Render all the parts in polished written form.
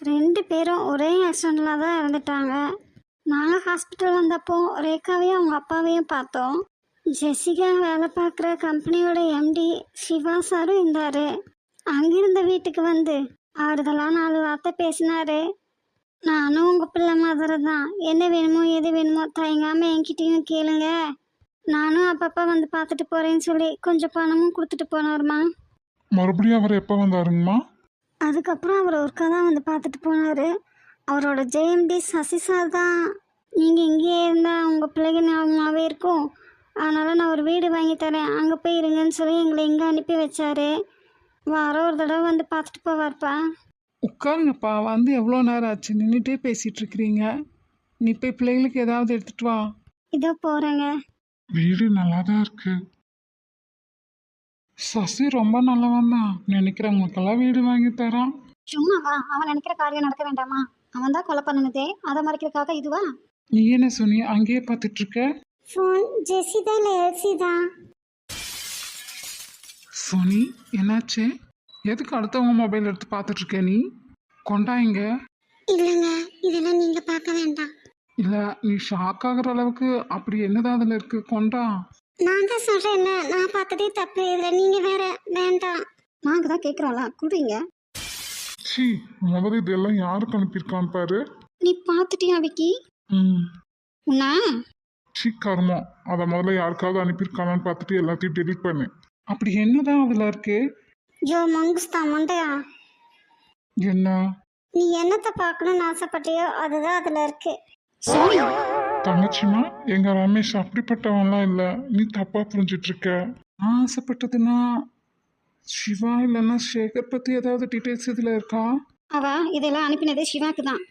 2 பேரும் ஒரே ஆக்சிடெண்ட்டில் தான் இறந்துட்டாங்க. நாங்கள் ஹாஸ்பிட்டல் வந்தப்போ ரேகாவையும் அவங்க அப்பாவையும் பார்த்தோம். ஜெசிகா வேலை பார்க்குற கம்பெனியோட எம்டி சிவா சாரும் இருந்தார். அங்கிருந்த வீட்டுக்கு வந்து ஆறுதலாக 4 வார்த்தை பேசினாரு. நானும் உங்கள் பிள்ளை மாதிரி தான், என்ன வேணுமோ எது வேணுமோ தயங்காமல் என்கிட்டயும் கேளுங்க, நானும் அப்பப்போ வந்து பார்த்துட்டு போகிறேன்னு சொல்லி கொஞ்சம் பணமும் கொடுத்துட்டு போனாருமா. மறுபடியும் அவர் எப்போ வந்தாருங்கம்மா? அதுக்கப்புறம் அவர் ஒருக்கா தான் வந்து பார்த்துட்டு போனார். அவரோட ஜேஎம்டி சசி சார் தான், நீங்கள் இங்கேயே இருந்தால் உங்கள் பிள்ளைங்க ஞாபகமாகவே இருக்கும், அதனால் நான் ஒரு வீடு வாங்கி தரேன், அங்கே போய் இருங்கன்னு சொல்லி எங்களை இங்கே அனுப்பி வச்சாரு. வாரம் ஒரு தடவை வந்து பார்த்துட்டு போவார்ப்பா. உட்காருங்கப்பா. வந்து எவ்வளோ நேரம் ஆச்சு? நின்றுட்டே பேசிகிட்டு இருக்கிறீங்க. நீ போய் பிள்ளைங்களுக்கு ஏதாவது எடுத்துகிட்டு வா. இதோ போகிறேங்க. வீடு நல்லா தான் இருக்கு. சசி ரொம்ப நல்லவன் தான், நினைக்கிறவங்களுக்கெல்லாம் வீடு வாங்கி தரான். சும்மாவா? அவன் நினைக்கிற காரியம் நடக்க வேண்டாமா? அவன் தான் கொலை பண்ணனதே, அதை மறைக்கிறதுக்காக இதுவா? நீ என்ன சொன்னி அங்கேயே பார்த்துட்டு இருக்க? ஃபோன் ஜெசி தான் இல்லை எல்சி தான். சோனி, என்னாச்சு? எதுக்கு அடுத்தவங்க மொபைல் எடுத்து பார்த்துட்டு இருக்க நீ? கொண்டாங்க. இல்லைங்க, இதெல்லாம் நீங்கள் பார்க்க வேண்டாம். இல்லை, நீ ஷாக் ஆகுற அளவுக்கு அப்படி என்னதான் அதில் இருக்கு? கொண்டா. நான் தான் சொல்கிறேன், நான் பார்த்ததே தப்பு, இதில் நீங்கள் வேற வேண்டாம். நாங்கள் தான் கேட்குறோம்ல, குடிங்க. சி, முதல்ல இதெல்லாம் யாருக்கு அனுப்பியிருக்கான்னு பாரு. நீ பார்த்துட்டியா விக்கி? உன்னா சி கர்மம், அதை முதல்ல யாருக்காவது அனுப்பியிருக்கானான்னு பார்த்துட்டு எல்லாத்தையும் டெலிட் பண்ணு. அப்படி என்னதான் அதில் இருக்கு? ஜோ மங்குஸ்தா மண்டையா, என்ன? நீ என்னத்தை பார்க்கணும்னு ஆசைப்பட்டியோ அதுதான் அதில் இருக்கு. தங்கச்சிமா, எங்க ரமேஷ் அப்படிப்பட்டவன்லாம் இல்லை, நீ தப்பா புரிஞ்சிட்டு இருக்க. நான் ஆசைப்பட்டதுன்னா சிவா இல்லைன்னா சேகர் பற்றி ஏதாவது டீட்டெயில்ஸ் இதில் இருக்கா? அவ இதெல்லாம் அனுப்பினதே சிவாக்கு தான்.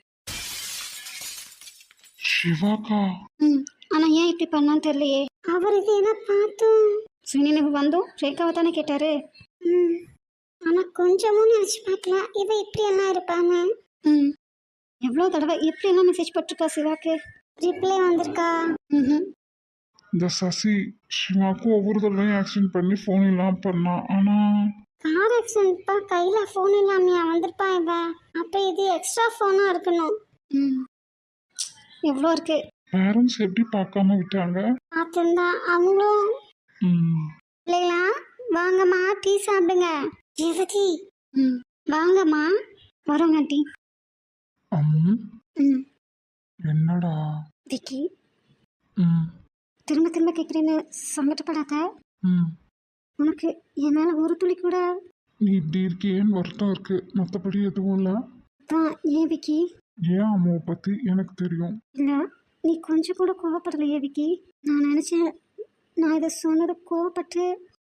சிவாக்கா? ஆனால் ஏன் இப்படி பண்ணான்னு தெரியலையே. அவர் இது என்ன பார்த்தோம் நினைவு வந்தோம் ரேகாவை தானே கேட்டாரு. ஆனால் கொஞ்சமும் நினச்சி பார்க்கல இவ இப்படி எல்லாம் இருப்பாங்க. எவ்வளோ தடவை எப்படி எல்லாம் மெசேஜ் போட்டிருக்கா சிவாக்கு, ரிப்ளை வந்திருக்கா. இந்த சசி சிவாக்கு ஒவ்வொரு தடவையும் ஆக்சிடென்ட் பண்ணி ஃபோன் இல்லாமல் பண்ணான். ஆனால் கார் ஆக்சிடென்ட்ப்பா, கையில் ஃபோன் இல்லாமையா வந்திருப்பா இவ. அப்போ இது எக்ஸ்ட்ரா ஃபோனாக இருக்கணும். எவ்வளோ இருக்கு. பேரண்ட்ஸ் எப்படி பார்க்காம விட்டாங்க? பார்த்துருந்தா அவங்களும். இல்லைங்களா, வாங்கம்மா டீ சாப்பிடுங்க. ஜெகதி, வாங்கம்மா. வரோங்க டீ. என்னடா விக்கி, திரும்ப திரும்ப கேட்குறேன்னு சங்கடப்படாத. உனக்கு என் மேலே ஒரு துளி கூட நீ இப்படி இருக்கியேன்னு வருத்தம் இருக்கு, மற்றபடி எதுவும் இல்லை. தான். ஏன் விக்கி? ஏன் அம்மாவை பற்றி எனக்கு தெரியும். இல்லை, நீ கொஞ்சம் கூட கோவப்படலையே விக்கி. நான் நினச்சேன் நான் இதை சொன்னது கோவப்பட்டு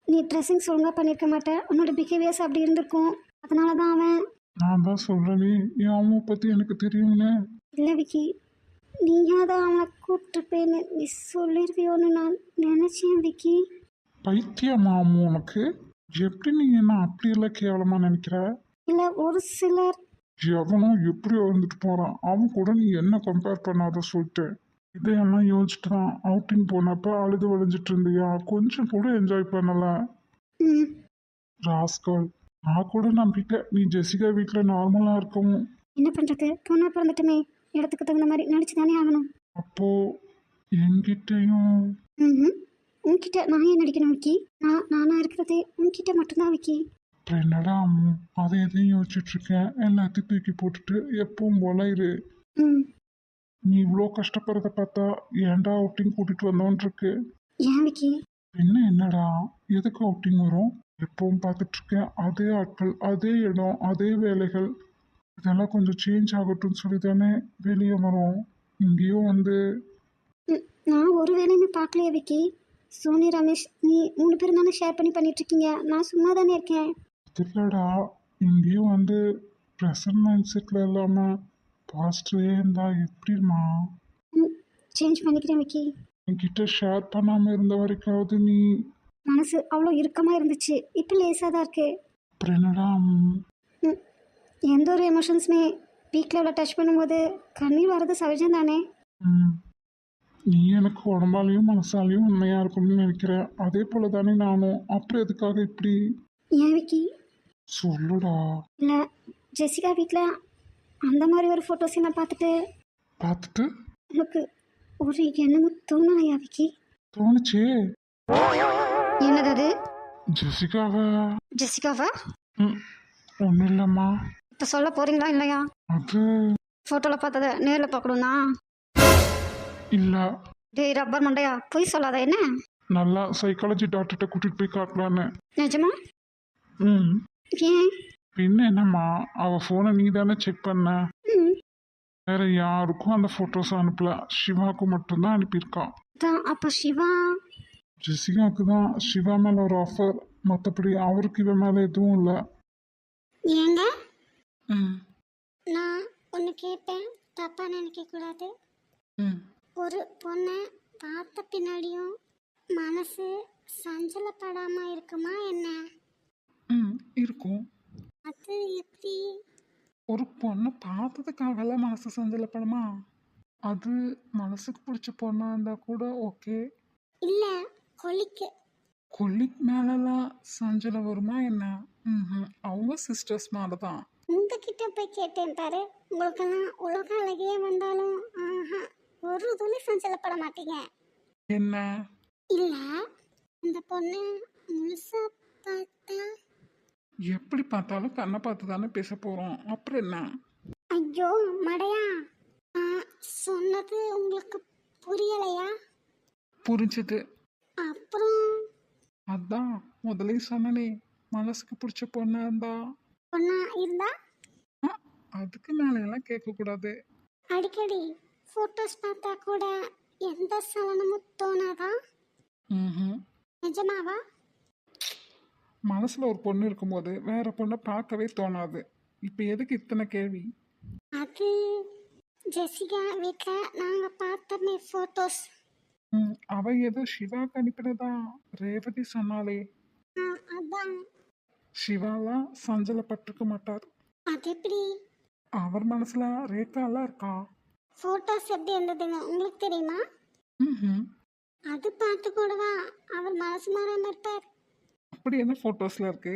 நீ ட்ரெஸ்ஸிங்ஸ் ஒழுங்காக பண்ணியிருக்க மாட்டேன், உன்னோட பிஹேவியர்ஸ் அப்படி இருந்திருக்கும், அதனால தான் அவன். நான் தான் சொல்கிறேனே, என் அம்மாவை பற்றி எனக்கு தெரியும்னு. இல்லை விக்கி, நீயா தான் அவனை கூப்பிட்டுருப்பேன்னு நீ சொல்லிடுவியோன்னு நான் நினச்சேன் விக்கி. பைத்தியமா அம்மா உனக்கு? எப்படி நீ என்ன அப்படியெல்லாம் கேவலமாக நினைக்கிற? இல்லை, ஒரு சிலர். எவனும் எப்படி வந்துட்டு போகிறான், அவன் கூட நீ என்ன கம்பேர் பண்ணாத சொல்லிட்டு. இதையெல்லாம் யோசிச்சுட்டு தான் அவுட்டிங் போனப்போ அழுது வளைஞ்சிட்டு இருந்தியா, கொஞ்சம் கூட என்ஜாய் பண்ணல. ராஸ்கல், நான் கூட நம்பிட்டேன் நீ ஜெசிகா வீட்டில் நார்மலாக இருக்கவும். என்ன பண்ணுறது, பொண்ணாக பிறந்துட்டுமே, இடத்துக்கு தகுந்த மாதிரி நடிச்சு தானே ஆகணும். அப்போ என்கிட்டையும். உன்கிட்ட நான் ஏன் நடிக்கணும் விக்கி? நானா இருக்கிறதே உன்கிட்ட மட்டும்தான் விக்கி. என்னடா அம்மு, அதை எதையும் யோசிச்சுட்டு இருக்கேன், எல்லாத்தையும் தூக்கி போட்டுட்டு எப்பவும் போல இரு. நீ இவ்வளோ கஷ்டப்படுறத பார்த்தா ஏன்டா அவுட்டிங் கூட்டிட்டு வந்தோன்னு இருக்கு. ஏன் விக்கி? என்னடா எதுக்கு அவுட்டிங் வரும்? எப்பவும் பார்த்துட்டு இருக்கேன் அதே ஆட்கள், அதே இடம், அதே வேலைகள், இதெல்லாம் கொஞ்சம் சேஞ்ச் ஆகட்டும்னு சொல்லி தானே வெளியே வரோம். இங்கேயும் வந்து நான் ஒரு வேலையுமே பார்க்கலையே விக்கி. சோனி ரமேஷ் நீ 3 பேரும் தானே ஷேர் பண்ணிட்டு இருக்கீங்க, நான் சும்மா தானே இருக்கேன். இல்லடா, இங்கேயும் வந்து ப்ரெசன்ட் மைண்ட் செட்டில் இல்லாமல் பாஸ்டே இருந்தா எப்படிமா? சேஞ்ச் பண்ணிக்கிறேன் விக்கி. என்கிட்ட ஷேர் பண்ணாமல் இருந்த வரைக்காவது நீ. மனசு அவ்வளோ இறுக்கமாக இருந்துச்சு, இப்போ லேசாக தான் இருக்கு. அப்புறம் என்னடா? எந்த ஒரு எமோஷன்ஸுமே பீக் லெவலில் டச் பண்ணும்போது கண்ணீர் வர்றது சகஜம் தானே. நீ எனக்கு உடம்பாலையும் மனசாலையும் உண்மையாக இருக்கணும்னு நினைக்கிறேன், அதே போல தானே நானும். அப்புறம் எதுக்காக இப்படி? ஏன் விக்கி? சொல்லுடா. இல்லை, ஜெசிகா வீட்டில் அந்த மாதிரி ஒரு ஃபோட்டோஸை நான் பார்த்துட்டு பார்த்துட்டு உனக்கு ஒரு எண்ணமும் தோணலையா விக்கி? தோணுச்சே. என்னது அது? ஜெசிகாவா? ஜெசிகாவா? ஒன்றும் இல்லைம்மா. இப்போ சொல்ல போறீங்களா இல்லையா? அது ஃபோட்டோவில் பார்த்ததை நேரில் பார்க்கணும்னா? இல்லை, டேய் ரப்பர் மண்டையா, பொய் சொல்லாத என்ன? நல்லா சைக்காலஜி டாக்டர்கிட்ட கூட்டிகிட்டு போய் காட்டலான்னு. நிஜமா? ம் ஏன்? பின்ன என்னம்மா, அவள் ஃபோனை நீ தானே செக் பண்ண. ம் வேற யாருக்கும் அந்த ஃபோட்டோஸ் அனுப்பல, சிவாவுக்கு மட்டும்தான் அனுப்பியிருக்கா. தான் அப்போ சிவா? ஜெசிகாவுக்கு தான் சிவா மேலே ஒரு ஆஃபர், மற்றபடி அவருக்கு இவன் மேலே எதுவும் இல்லை. ஏங்க ம் நான் ஒன்று கேட்பேன், தப்பாக நினைக்கக்கூடாது. ம் ஒரு பொண்ணை பார்த்த பின்னாடியும் மனசு சஞ்சலப்படாமல் இருக்குமா என்ன? ம் இருக்கும். அது எப்படி? ஒரு பொண்ணை பார்த்ததுக்காகலாம் மனசு சஞ்சலப்படுமா? அது மனசுக்கு பிடிச்ச பொண்ணாக இருந்தால் கூட ஓகே. இல்லை, கொலிக்கு. கொல்லிக்கு மேலெல்லாம் சஞ்சலம் வருமா என்ன? அவங்க சிஸ்டர்ஸ் மேலே தான். உங்ககிட்ட போய் கேட்டேன் பாரு, உங்களுக்கெல்லாம் உலக அழகியே வந்தாலும் ஆஹா ஒரு துளி சஞ்சலப்பட மாட்டீங்க. என்ன? இல்லை, அந்த பொண்ணு முழுசா பார்த்தா? எப்படி பார்த்தாலும் கண்ணை பார்த்து தானே பேச போகிறோம், அப்புறம் என்ன? ஐயோ மடையா, நான் சொன்னது உங்களுக்கு புரியலையா? புரிஞ்சுது. அப்புறம் அதான் முதலே சொன்னனே, மனசுக்கு பிடிச்ச பொண்ணா இருந்தா. பொண்ணா இருந்தா ஆ, அதுக்கு மேலையெல்லாம் கேட்கக்கூடாது. அடிக்கடி ஃபோட்டோஸ் பார்த்தா கூட எந்த சலனமும் தோணாதா? ம் நிஜமாவா? மனசில் ஒரு பொண்ணு இருக்கும்போது வேற பொண்ணை பார்க்கவே தோணாது. இப்போ எதுக்கு இத்தனை கேள்வி? அது ஜெசிகா வீட்டில் நாங்கள் பார்த்தோமே ஃபோட்டோஸ். அவ ஏதோ சிவாக்கு அனுப்பினதா ரேவதி சொன்னாலே. அதான். சிவாலாம் சஞ்சலப்பட்டிருக்க மாட்டார். அது எப்படி? அவர் மனசுல ரேகாலாம் இருக்கா. ஃபோட்டோஸ் எப்படி இருந்ததுன்னு உங்களுக்கு தெரியுமா? ம் அது பார்த்து கூடவா அவர் மனசு மாறாமல் இருப்பார்? அப்படி என்ன ஃபோட்டோஸில் இருக்கு?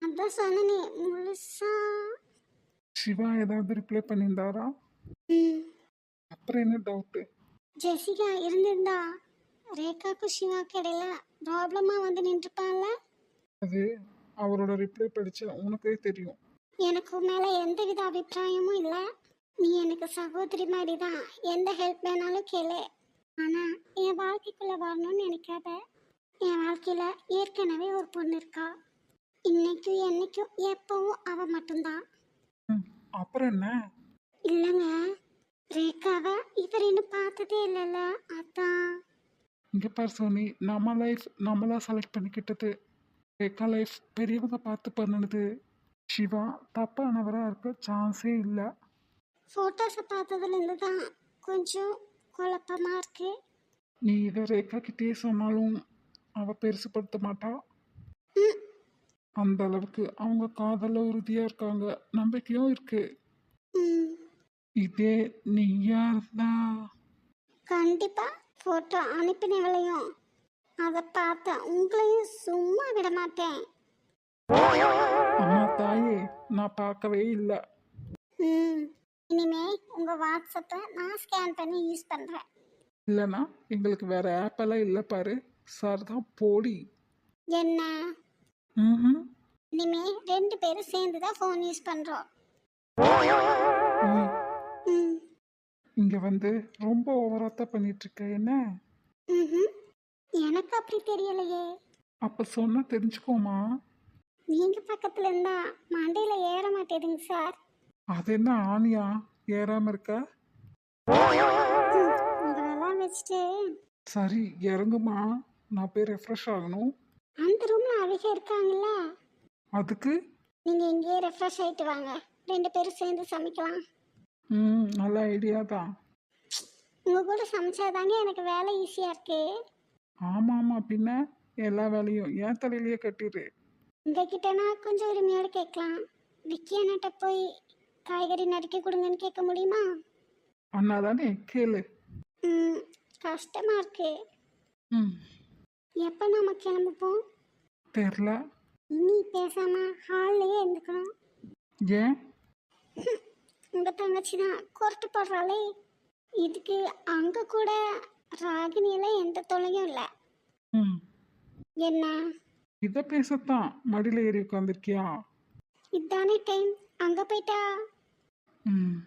அதான் சொன்னனே முழுசா. சிவா ஏதாவது ரிப்ளை பண்ணியிருந்தாரா? ம் அப்புறம் என்ன டவுட்டு? ஜெசிகா இருந்திருந்தா ரேகாக்கும் சிவாக்கு இடையில ப்ராப்ளமாக வந்து நின்றுப்பான்ல. அது அவரோட ரிப்ளை படிச்சா உனக்கே தெரியும். எனக்கு மேலே எந்தவித அபிப்பிராயமும் இல்லை. நீ எனக்கு சகோதரி மாதிரி தான், எந்த ஹெல்ப் வேணாலும் கேளு. ஆனால் என் வாழ்க்கைக்குள்ளே வரணும்னு நினைக்காத. என் வாழ்க்கையில் ஏற்கனவே ஒரு பொண்ணு இருக்கா. இன்னைக்கும் என்னைக்கும் எப்பவும் அவள் மட்டும்தான். அப்புறம் என்ன? இல்லைங்க, ரேகாவை இவர் இன்னும் பார்த்ததே இல்லைல்ல, அதான். இங்கே பார் சோனி, நம்ம லைஃப் நம்மளா செலக்ட் பண்ணிக்கிட்டது. ரேகா லைஃப் பெரியவங்க பார்த்து பண்ணினது. சிவா தப்பானவராக இருக்க சான்ஸே இல்லை. ஃபோட்டோஸை பார்த்ததுலேருந்து தான் கொஞ்சம் குழப்பமாக இருக்கு. நீ இதை ரேகா கிட்டே சொன்னாலும் அவள் பெருசுப்படுத்த மாட்டா. ம் அந்த அளவுக்கு அவங்க காதல உறுதியா இருக்காங்க, நம்பிக்கையும் இருக்கு. ம் இதே நீயா இருந்தா கண்டிப்பாக ஃபோட்டோ அனுப்பினவளையும் அதை பார்த்த உங்களையும் சும்மா விட மாட்டேன். அம்மா தாயே, நான் பார்க்கவே இல்லை. ம் இனிமே உங்கள் வாட்ஸ்அப்பை நான் ஸ்கேன் பண்ணி யூஸ் பண்ணுறேன். இல்லைன்னா எங்களுக்கு வேற ஆப்பெல்லாம் இல்லை பாரு. சார் தான் போடி. என்ன? ம் இனிமே 2 பேரும் சேர்ந்து தான் ஃபோன் யூஸ் பண்ணுறோம். ம் இங்கே வந்து ரொம்ப ஓவராத்தான் பண்ணிட்டு இருக்க என்ன? ம் எனக்கு அப்படி தெரியலையே. அப்போ சொன்னா தெரிஞ்சுக்கோமா. நீங்கள் பக்கத்தில் இருந்தால் மண்டையில் ஏற மாட்டேதுங்க சார். அது என்ன ஆணியா ஏறாம இருக்க? உங்களெல்லாம் வச்சுட்டு சரி இறங்குமா, நான் போய் ரெஃப்ரெஷ் ஆகணும். அந்த ரூமில் அவங்க இருக்காங்கல்ல, அதுக்கு நீங்கள் இங்கேயே ரெஃப்ரெஷ் ஆகிட்டு வாங்க, 2 பேரும் சேர்ந்து சமைக்கலாம். நல்ல ஐடியா தான். உங்கள் கூட சமைச்சாதாங்க எனக்கு வேலை ஈஸியாக இருக்கு. ஆமாம் ஆமாம், பின்ன எல்லா வேலையும் என் தலையிலேயே கட்டிடு. உங்ககிட்ட நான் கொஞ்சம் உரிமையோடு கேட்கலாம். விக்கி அண்ணாட்ட போய் காய்கறி நறுக்கி கொடுங்கன்னு கேட்க முடியுமா? அண்ணா தானே, கேளு. கஷ்டமாக இருக்கு. ம் எப்போ நம்ம கிளம்புப்போம்? தெரில. இனி பேசாமல் ஹால்லையே இருந்துக்கணும். ஏன்? உங்க தங்கச்சி தான் கோர்ட்டு போடுறாளே. இதுக்கு அங்க கூட ராகினியில எந்த தொல்லையும் இல்லை. ம் என்ன இதை பேசத்தான் மடியில் ஏறி உட்காந்துருக்கியா? இதானே டைம், அங்க போயிட்டா. ம்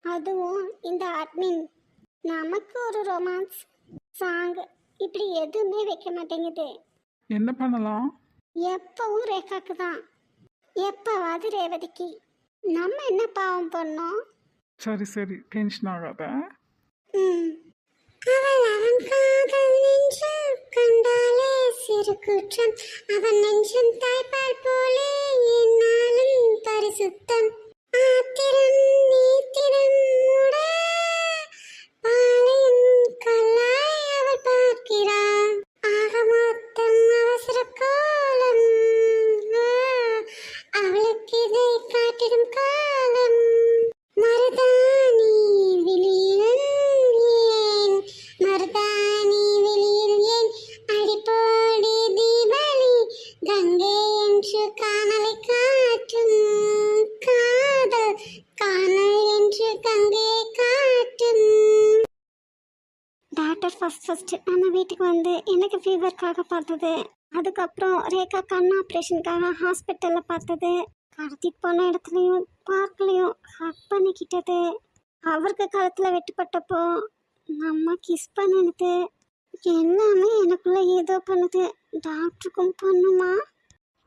அதுவும் இந்த அட்மின் நமக்கு ஒரு ரொமான்ஸ் சாங் இப்படி எதுவுமே வைக்க மாட்டேங்குது. என்ன பண்ணலாம்? எப்பவும் ரேகாக்கு தான், எப்பவாவது ரேவதிக்கு. நம்ம என்ன பாவம் பண்ணோம்? சரி சரி, டென்ஷன் ஆகாத. ம். அவள் அவன் காதல் நெஞ்சில் கண்டாலே சிறு குற்றம், அவன் நெஞ்சம் தாய்ப்பால் போலே என்னாலும் பரிசுத்தம். ஆத்திரம் நீத்திரம் மூட பாளையம் கல்லாய் அவள் பார்க்கிறாள். ஆக மொத்தம் அவசர கோலம், அவளுக்கு இதை காட்டிடும் காலம். மருதாணி வெளியில் ஏன், மருதாணி வெளியில் ஏன், அடிப்போடி தீபாவளி கங்கை என்று காணலை காட்டும் காதல், காணல் என்று கங்கையை காட்டும். டாக்டர் ஃபர்ஸ்ட் நம்ம வீட்டுக்கு வந்து எனக்கு ஃபீவருக்காக பார்த்தது, அதுக்கப்புறம் ரேகா கண் ஆப்ரேஷனுக்காக ஹாஸ்பிட்டலில் பார்த்தது, கடத்திட்டு போன இடத்துலையும் பார்க்லையும் ஹக் பண்ணிக்கிட்டது, அவருக்கு கழுத்தில் வெட்டுப்பட்டப்போ நம்ம கிஸ் பண்ணினது, எல்லாமே எனக்குள்ள ஏதோ பண்ணுது. டாக்டருக்கும் பண்ணுமா?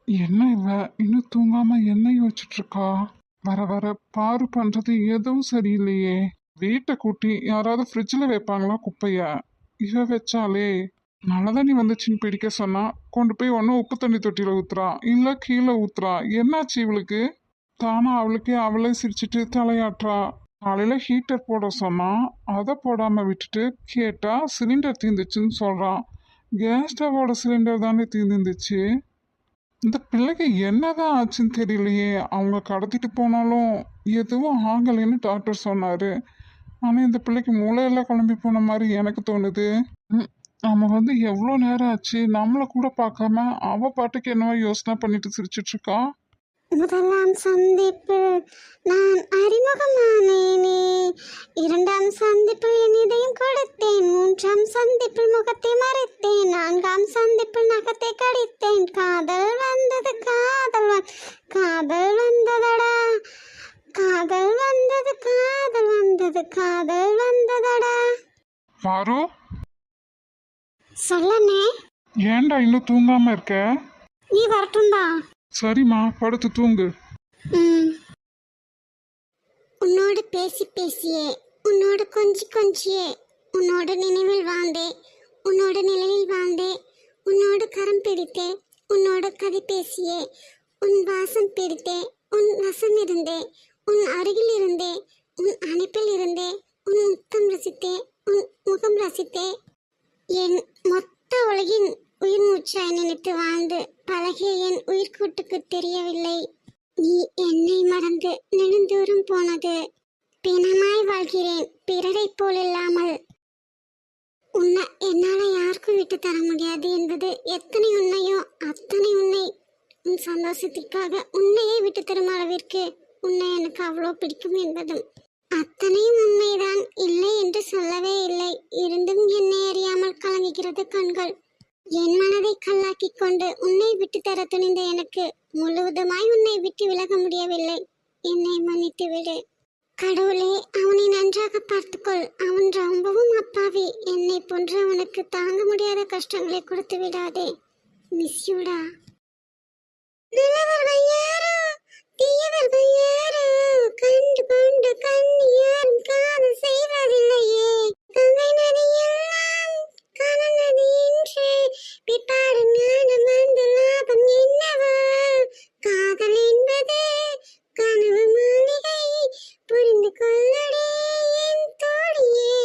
என்ன இவ இன்னும் தூங்காம என்ன யோசிச்சுட்டு இருக்கா? வர வர பாரு பண்றது எதுவும் சரியில்லையே. வீட்டை கூட்டி யாராவது ஃப்ரிட்ஜில் வைப்பாங்களா குப்பைய? இவ வச்சாலே நல்ல தண்ணி வந்துச்சுன்னு பிடிக்க சொன்னா கொண்டு போய் ஒன்றும் உப்பு தண்ணி தொட்டியில் ஊத்துறா, இல்லை கீழே ஊத்துறா. என்னாச்சு இவளுக்கு? தானா அவளுக்கே அவளே சிரிச்சிட்டு தலையாட்டுறா. காலையில ஹீட்டர் போட சொன்னா அதை போடாம விட்டுட்டு கேட்டா சிலிண்டர் தீர்ந்துச்சுன்னு சொல்றான். கேஸ் ஸ்டவோட சிலிண்டர் தானே தீர்ந்துச்சு. இந்த பிள்ளைக்கு என்னதான் ஆச்சுன்னு தெரியலையே. அவங்க கடத்திட்டு போனாலும் எதுவும் ஆகலைன்னு டாக்டர் சொன்னாரு. ஆனால் இந்த பிள்ளைக்கு மூளையெல்லாம் குழம்பி போன மாதிரி எனக்கு தோணுது. நம்ம வந்து எவ்வளோ நேரம் ஆச்சு, நம்மளை கூட பார்க்காம அவ பாட்டுக்கு என்னவோ யோசனை பண்ணிட்டு சிரிச்சிட்டு இருக்கா. முதலாம் சந்திப்பில் நான் அறிமுகமானேனே, இரண்டாம் சந்திப்பில் என் இதயம் கொடுத்தேன், மூன்றாம் சந்திப்பில் முகத்தை மறைத்தேன், நான்காம் சந்திப்பில் நகத்தை கடித்தேன். காதல் வந்தது காதல் வந்ததடா, காதல் வந்தது காதல் வந்ததடா. பாரு, சொல்லனே, ஏன்டா இன்னும் தூங்காம இருக்க? நீ வரட்டும்டா. சரிம்மா, படுத்து தூங்கு. உன்னோடு பேசி பேசியே, உன்னோடு கொஞ்சியே, உன்னோடு நினைவில் வாழ்ந்தே, உன்னோடு நிலையில் வாழ்ந்தே, உன்னோடு கரம் பிடித்தே, உன்னோடு கதை பேசியே, உன் வாசம் பிடித்தே, உன் வசம் இருந்தே, உன் அருகில் இருந்தே, உன் அணைப்பில் இருந்தே, உன் முத்தம் ரசித்தே, உன் முகம் ரசித்தே, என் மொத்த உலகின் உயிர் மூச்சாய் நினைத்து வாழ்ந்து பழகிய என் உயிர்கூட்டுக்கு தெரியவில்லை நீ என்னை மறந்து நெடுந்தூரம் போனது. பிணமாய் வாழ்கிறேன் பிறரை போல் இல்லாமல். உன்னை என்னால யாருக்கும் விட்டு தர முடியாது என்பது எத்தனை உண்மையோ அத்தனை உண்மை. உன் சந்தோஷத்திற்காக உன்னையே விட்டு தரும் அளவிற்கு உன்னை எனக்கு அவ்வளோ பிடிக்கும் என்பதும் அத்தனையும் உண்மைதான். இல்லை என்று சொல்லவே இல்லை. இருந்தும் என்னை அறியாமல் கலங்குகிறது கண்கள். என் மனதை கல்லாக்கி கொண்டு உன்னை விட்டு தர துணிந்த எனக்கு முழுவதுமாய் உன்னை விட்டு விலக முடியவில்லை. என்னை மன்னித்து விடு கடவுளே. அவனை நன்றாக பார்த்துக்கொள். அவன் ரொம்பவும் அப்பாவி. என்னை போன்ற அவனுக்கு தாங்க முடியாத கஷ்டங்களை கொடுத்து விடாதே. மிஸ் யூடா. நல்லவர்கள் யாரோ தீயவர்கள் யாரோ கண்டு கொண்டு கண்ணி யாரும் காதல் செய்வதில்லையே. கங்கை நதியெல்லாம் காதல் நதி என்று பிற்பாடு ஞானம் வந்து லாபம் என்னவோ. காதல் என்பது கனவு மாளிகை புரிந்து கொள்ளடே என் தோழியே.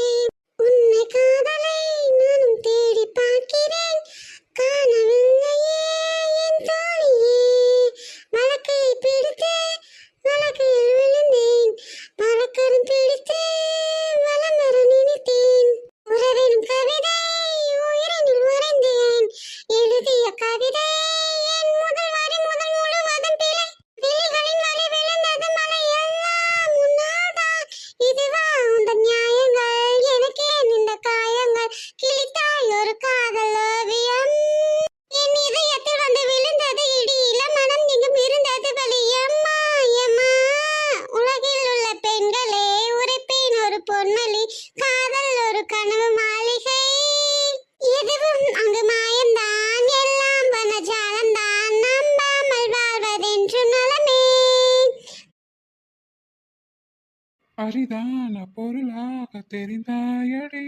உன்னை காதலை நானும் தேடி பார்க்கிறேன் காணவில்லையே என் தோழியே. வழக்கை பிடித்து வழக்கை அரிதான பொருளாக தெரிந்தாயடி,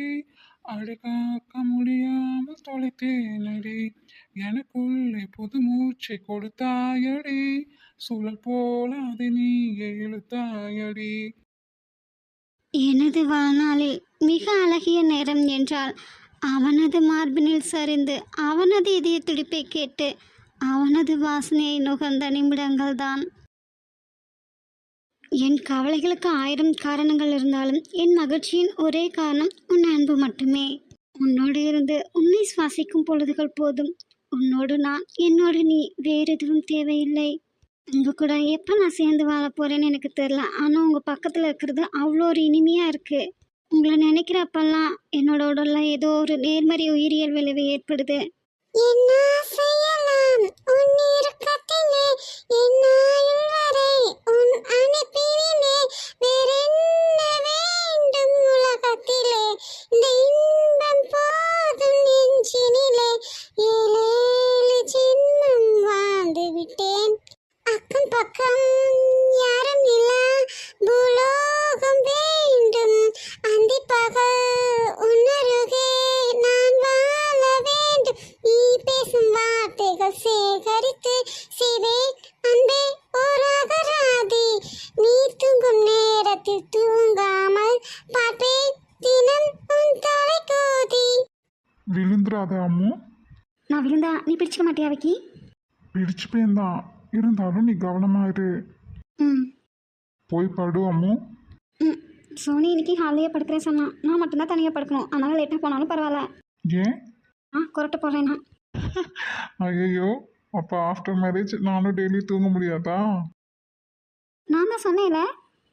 அழுகாக்க முடியாமல் தொலைத்தேனடி, எனக்குள்ளே புது மூச்சை கொடுத்தாயடி, சுழல் போல அதை நீயே இழுத்தாயடி. எனது வாழ்நாளில் மிக அழகிய நேரம் என்றால் அவனது மார்பினில் சரிந்து அவனது இதய துடிப்பை கேட்டு அவனது வாசனையை நுகர்ந்த நிமிடங்கள்தான். என் கவலைகளுக்கு 1000 காரணங்கள் இருந்தாலும் என் மகிழ்ச்சியின் ஒரே காரணம் உன் அன்பு மட்டுமே. உன்னோடு இருந்து உன்னை சுவாசிக்கும் பொழுதுகள் போதும். உன்னோடு நான், என்னோடு நீ, வேறு எதுவும் தேவையில்லை. உங்க கூட எப்போ நான் சேர்ந்து வாழ போறேன்னு எனக்கு தெரியல. ஆனால் உங்க பக்கத்தில் இருக்கிறது அவ்வளோ ஒரு இனிமையா இருக்கு. உங்களை நினைக்கிறப்பெல்லாம் என்னோட உடல்ல ஏதோ ஒரு நேர்மறை உயிரியல் விளைவு ஏற்படுது. என்ன செய்யலாம் உன் இருக்கத்திலே, என்னாயுள் வரை உன் அனுப்பினே, வேறென்ன வேண்டும் உலகத்திலே, இந்த இன்பம் போதும் நெஞ்சினிலே, ஏழேழு ஜென்மம் வாழ்ந்து விட்டேன். அக்கம் பக்கம் யாரும் இல்ல, பூலோகம் வேண்டும், அந்தி பகல் உன்னருகே நான் வாழ வேண்டும். நீ பேசும் வார்த்தைகள் சேகரித்து செய்வேன் அன்பே ஒரு அகராதி. நீ தூங்கும் நேரத்தில் தூங்காமல் பார்ப்பேன் தினம் உன் தலை கோதி. விழுந்துராத அம்மு. நான் விழுந்தா நீ பிடிச்சிக்க மாட்டியா விக்கி? பிடிச்சுப்பேன் தான், இருந்தாலும் நீ கவனமா இரு. ம் போய் படு அம்மு. ம் சோனி இன்னைக்கு ஹாலியே படுக்கிறேன் சொன்னான். நான் மட்டும்தான் தனியாக படுக்கணும். அதனால் லேட்டாக போனாலும் பரவாயில்ல. ஏன்? கொரட்டு போடுறேன் நான். ஐயோ, அப்போ ஆஃப்டர் மேரேஜ் நானும் டெய்லி தூங்க முடியாதா? நான் தான் சொன்னேன்ல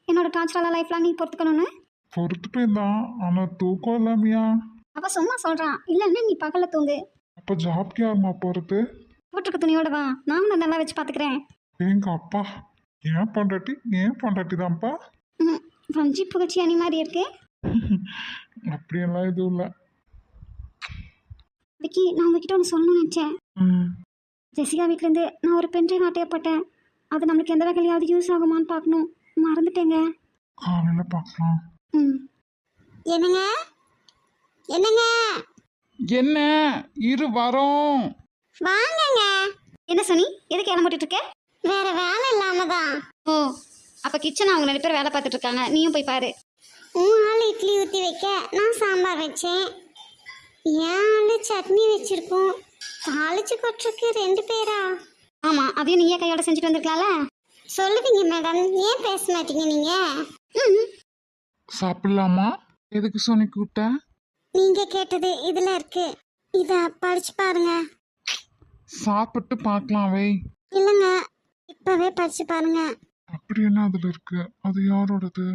என்னோட டார்ச்சரால லைஃப்லாம் நீ பொறுத்துக்கணும்னு. பொறுத்துப்பேன் தான், ஆனால் தூக்கம் இல்லாமையா? அப்போ சும்மா சொல்கிறான். இல்லைன்னா நீ பகலில் தூங்கு. அப்போ ஜாப்க்கு யாருமா போகிறது? போட்டிருக்க துணியோட வா, நான் உன்னை நல்லா வச்சு பார்த்துக்கிறேன். எங்க அப்பா ஏன் பொண்டாட்டி தான்ப்பா. ம் வஞ்சி புகழ்ச்சி அணி மாதிரி இருக்கு. அப்படியெல்லாம் எதுவும் இல்லை. விக்கி, நான் உங்ககிட்ட ஒன்று சொல்லணும்னு நினச்சேன். ம் ஜெசிகா வீட்டிலேருந்து நான் ஒரு பென்ட்ரைவ் ஆட்டையப்பட்டேன். அது நம்மளுக்கு எந்த வகையிலையாவது யூஸ் ஆகுமான்னு பார்க்கணும். மறந்துட்டேங்க. காலையில் பார்க்கலாம். ம் என்னங்க என்னங்க என்ன இரு வரோம். வாங்கங்க. என்ன சொன்னி, எதுக்கு இடம் போட்டுட்டு இருக்க? வேற வேலை இல்லாம தான். ஓ, அப்ப கிச்சன் அவங்க 2 பேர் வேலை பார்த்துட்டு இருக்காங்க. நீயும் போய் பாரு. உன் ஆள் இட்லி ஊற்றி வைக்க, நான் சாம்பார் வச்சேன். என் ஆள் சட்னி வச்சிருக்கோம். தாளிச்சு கொட்டுறக்கு 2 பேரா? ஆமா, அதையும் நீயே கையோட செஞ்சுட்டு வந்திருக்கலாம்ல. சொல்லுவீங்க மேடம், ஏன் பேச மாட்டீங்க நீங்க? சாப்பிடலாமா? எதுக்கு சோனி கூப்பிட்ட? நீங்க கேட்டது இதுல இருக்கு. இத படிச்சு பாருங்க. சாப்பிட்டு பார்க்கலாம் வை. இல்லைங்க, இப்பவே படிச்சு பாருங்க. அப்படி என்ன அதில் இருக்கு? அது யாரோடது?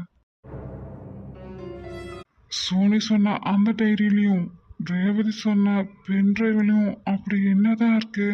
சோனி சொன்ன அந்த டைரியிலையும் ரேவதி சொன்ன பென் டிரைவ்லையும் அப்படி என்னதான் இருக்கு?